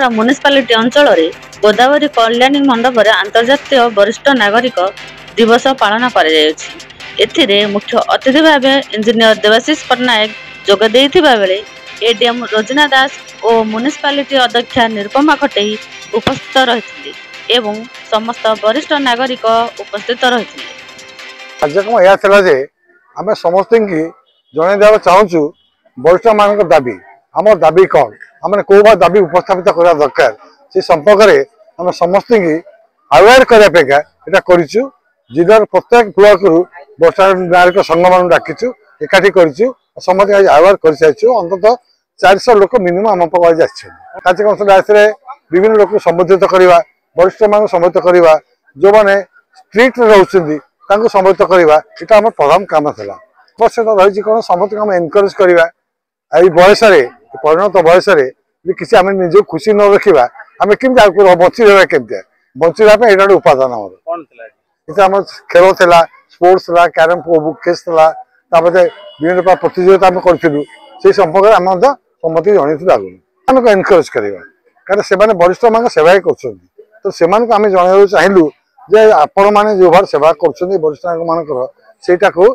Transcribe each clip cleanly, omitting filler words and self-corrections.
Suvarnagarh municipality अंचल गोदावरी कल्याणी मंडप अंतर्जातीय वरिष्ठ नागरिक दिवस पालन कर मुख्य अतिथि भाव इंजीनियर देवाशीष पट्टनायक जोगदे बेले एडीएम रोजना दास और म्युनिसिपालिटी अध्यक्षा निरुपमा खटेई उपस्थित रही एवं समस्त वरिष्ठ नागरिक उपस्थित रही। कार्यक्रम यह आम समस्त जन चाहूँ वरिष्ठ मान दाबी आम दाबी कौन आम कौ दाबी उपस्थापित करने दरकार से संपर्क में आम समस्त अवेयर करने कर जिलार प्रत्येक ब्लॉक रु वर्षा नागरिक संघ मान डाकिचु एकाठी करूँ समस्त अवेयर कर सारी अंततः 400 लोक मिनिमम आम पास कार्यक्रम विभिन्न लोक संबोधित करवा वरिष्ठ मान संबोधित करवा जो मैंने स्ट्रीट रोचे संबोधित करवा यहाँ आम प्रधान काम था आवश्यकता रही कौन समस्त आम एनकरेज करवा बयस परिणत बयस किसी आम निज खुशी न रखा आम कमी बची रहा केमती बची रहा ये गोटे उपादान आम खेल था स्पोर्ट्स था कैरम बुकेस था विभिन्न प्रकार प्रतियोगिता आम करूँ से संपर्क में आम सम्मत जनइलु आगे आम एनकरेज करवा कारण से वरिष्ठ मान सेवा ही कर तो से आम जन चाहलु जे आपण मैंने जो भाव सेवा कर वरिष्ठ नागरिक मान सेटा को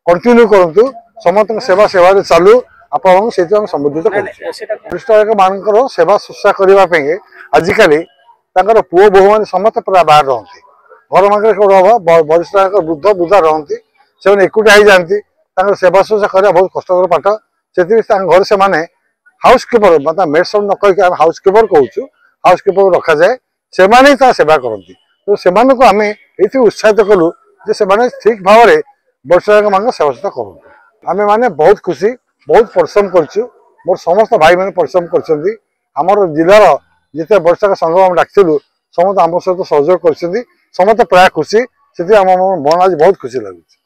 कंटिन्यू करूँ समस्त सेवा सेवा चालू आपण से संबोधित कर वरिष्ठ नागरिक मान सेवा शुश्रूषा करने आजिकल पुओ बोह मैंने समस्त प्राय बाहर रहती घर मान कौन वरिष्ठ नागरिक वृद्ध वृद्धा रहती से एकुटिया हो जाती सेवा शुश्रूषा करना बहुत कष्टर पाठ से घर से हाउस कीपर मतलब मेडसन न कह हाउस कीपर कहूँ हाउस कीपर रखा जाए से सेवा करती तो से आम ये उत्साहित कलु ठीक भाव में वरिष्ठ नागरिक मान सेवा शुश्रूषा करूँ आम मैंने बहुत खुशी बहुत परिश्रम करूँ मोर समस्त भाई मैंने परिश्रम कर जिलार जिते वरिष्ठ संघ आम डाकिलु समस्त आम सहित सहयोग कर समस्त प्राय खुशी से मन आज बहुत खुशी लगुच।